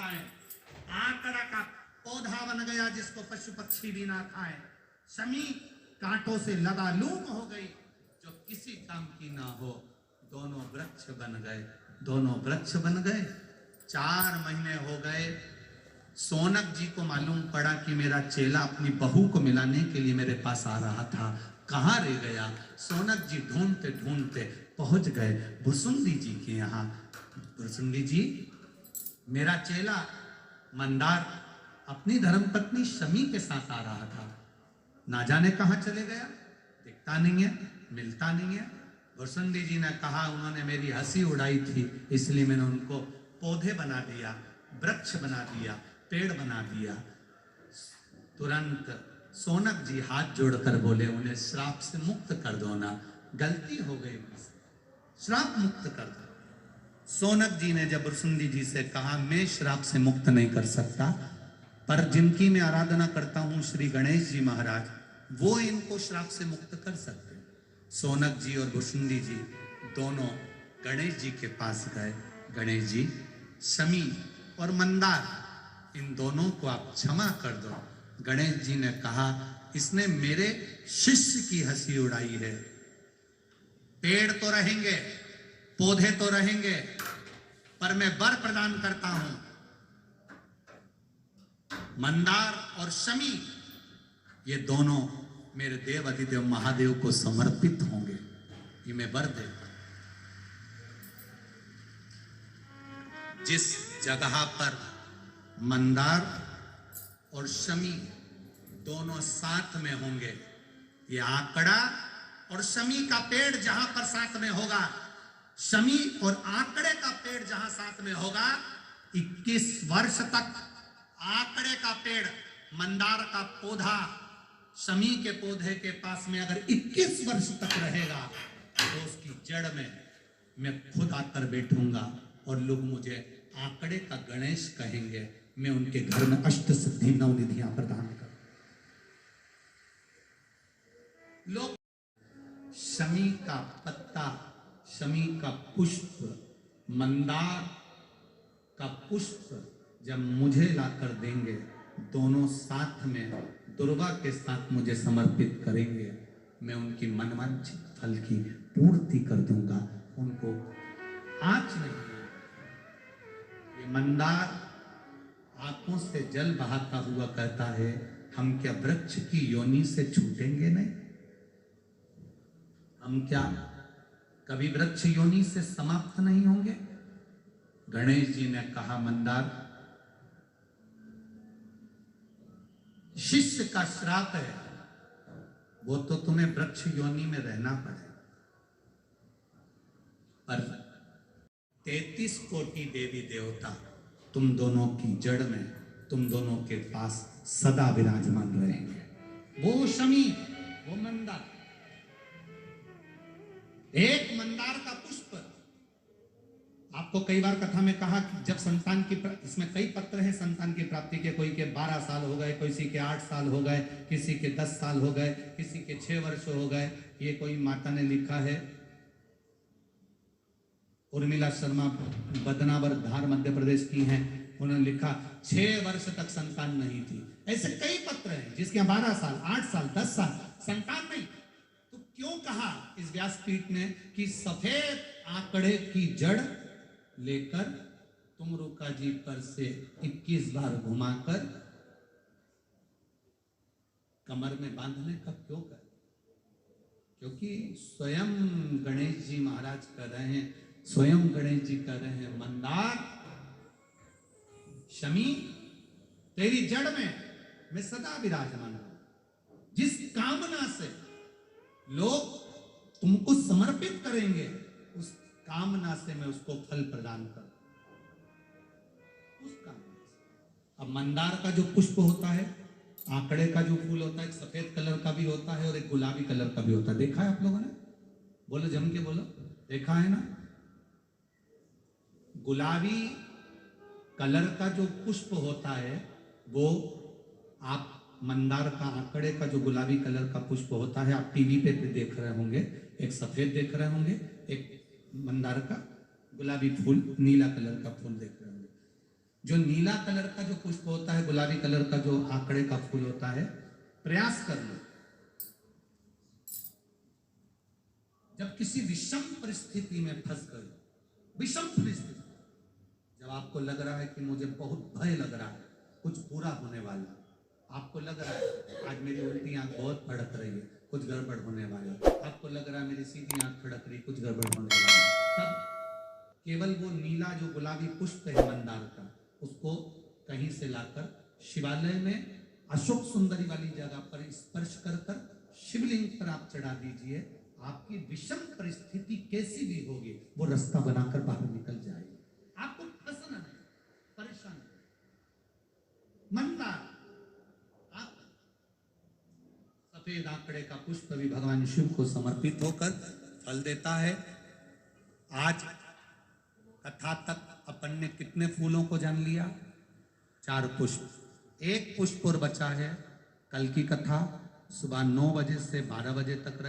खाए। आकड़ा का पौधा बन गया जिसको पशु पक्षी भी ना खाए। शमी कांटों से लबालूब हो गई जो किसी काम की ना हो। दोनों वृक्ष बन गए, दोनों वृक्ष बन गए। 4 महीने हो गए। सोनक जी को मालूम पड़ा कि मेरा चेला अपनी बहू को मिलाने के लिए मेरे पास आ रहा था, कहाँ रह गया। सोनक जी ढूंढते ढूंढते पहुंच गए भुसुंडी जी के यहाँ। भुसुंडी जी, मेरा चेला मंदार अपनी धर्मपत्नी शमी के साथ आ रहा था, ना जाने कहाँ चले गया, दिखता नहीं है, मिलता नहीं है। भुसुंडी जी ने कहा उन्होंने मेरी हंसी उड़ाई थी, इसलिए मैंने उनको पौधे बना दिया, वृक्ष बना दिया, पेड़ बना दिया। तुरंत सोनक जी हाथ जोड़कर बोले उन्हें श्राप से मुक्त कर दो ना, गलती हो गई, श्राप मुक्त कर दो। सोनक जी ने जब भुसुंडी जी से कहा मैं श्राप से मुक्त नहीं कर सकता, पर जिनकी मैं आराधना करता हूं श्री गणेश जी महाराज, वो इनको श्राप से मुक्त कर सकते हैं। सोनक जी और भुसुंडी जी दोनों गणेश जी के पास गए। गणेश जी, शमी और मंदार इन दोनों को आप क्षमा कर दो। गणेश जी ने कहा इसने मेरे शिष्य की हंसी उड़ाई है। पेड़ तो रहेंगे, पौधे तो रहेंगे, पर मैं वर प्रदान करता हूं, मंदार और शमी ये दोनों मेरे देव अधिदेव महादेव को समर्पित होंगे, ये मैं वर देता हूं। जिस जगह पर मंदार और शमी दोनों साथ में होंगे, ये आकड़ा और शमी का पेड़ जहां पर साथ में होगा, शमी और आकड़े का पेड़ जहां साथ में होगा, 21 वर्ष तक आकड़े का पेड़, मंदार का पौधा शमी के पौधे के पास में अगर 21 वर्ष तक रहेगा तो उसकी जड़ में मैं खुद आकर बैठूंगा और लोग मुझे आकड़े का गणेश कहेंगे। मैं उनके घर में अष्ट सिद्धि नवनिधियां प्रदान करूं। लोग शमी का पत्ता, शमी का पुष्प, मंदार का पुष्प जब मुझे लाकर देंगे, दोनों साथ में दुर्गा के साथ मुझे समर्पित करेंगे, मैं उनकी मनवांछित फल की पूर्ति कर दूंगा। उनको आंच नहीं। ये मंदार आंखों से जल बहाता हुआ कहता है हम क्या वृक्ष की योनि से छूटेंगे नहीं, हम क्या कभी वृक्ष योनि से समाप्त नहीं होंगे। गणेश जी ने कहा मंदार, शिष्य का श्राप है, वो तो तुम्हें वृक्ष योनि में रहना पड़ेगा, पर 33 कोटि देवी देवता तुम दोनों की जड़ में, तुम दोनों के पास सदा विराजमान रहेंगे। वो शमी, वो मंदार, एक मंदार का पुष्प। आपको कई बार कथा में कहा कि जब संतान की, इसमें कई पत्र हैं संतान की प्राप्ति के, कोई के 12 साल हो गए, किसी के 8 साल हो गए, किसी के 10 साल हो गए, किसी के 6 वर्ष हो गए। ये कोई माता ने लिखा है, उर्मिला शर्मा बदनावर धार मध्य प्रदेश की हैं, उन्होंने लिखा 6 वर्ष तक संतान नहीं थी। ऐसे कई पत्र हैं जिसके 12 साल, 8 साल, 10 साल संतान नहीं। तो क्यों कहा इस व्यासपीठ ने कि सफेद आंकड़े की जड़ लेकर तुम रुका जी पर से 21 बार घुमाकर कमर में बांधने का क्यों कर? क्योंकि स्वयं गणेश जी महाराज कर रहे हैं, स्वयं गणेश जी कर रहे हैं, मंदार शमी तेरी जड़ में मैं सदा विराजमान हूं। जिस कामना से लोग तुमको समर्पित करेंगे, उस कामना से मैं उसको फल प्रदान करूं, उस कामना से। अब मंदार का जो पुष्प होता है, आंकड़े का जो फूल होता है, एक सफेद कलर का भी होता है और एक गुलाबी कलर का भी होता है। देखा है आप लोगों ने? बोलो जम के बोलो, देखा है ना? गुलाबी कलर का जो पुष्प होता है वो, आप मंदार का, आंकड़े का जो गुलाबी कलर का पुष्प होता है आप टीवी पे देख रहे होंगे, एक सफेद देख रहे होंगे, एक मंदार का गुलाबी फूल, नीला कलर का फूल देख रहे होंगे। जो नीला कलर का जो पुष्प होता है, गुलाबी कलर का जो आंकड़े का फूल होता है, प्रयास कर लो जब किसी विषम परिस्थिति में फंस गए, विषम परिस्थिति, जब आपको लग रहा है कि मुझे बहुत भय लग रहा है, कुछ बुरा होने वाला, आपको लग रहा है आज मेरी उल्टी आंख बहुत फड़क रही है, कुछ गड़बड़ होने वाला, आपको लग रहा है मेरी सीधी आंख फड़क रही, कुछ गड़बड़ होने वाला, तब केवल वो नीला जो गुलाबी पुष्प है मंदार का, उसको कहीं से लाकर शिवालय में अशोक सुंदरी वाली जगह पर स्पर्श कर कर शिवलिंग पर आप चढ़ा दीजिए। आपकी विषम परिस्थिति कैसी भी होगी वो रास्ता बनाकर बाहर निकल जाएगी। आपको फंसना नहीं, परेशान नहीं। मंदार आप सफेद आंकड़े का पुष्प भी भगवान शिव को समर्पित होकर फल देता है। आज कथा तक अपन ने कितने फूलों को जान लिया? 4 पुष्प। एक पुष्प और बचा है। कल की कथा सुबह 9 बजे से 12 बजे तक रहे।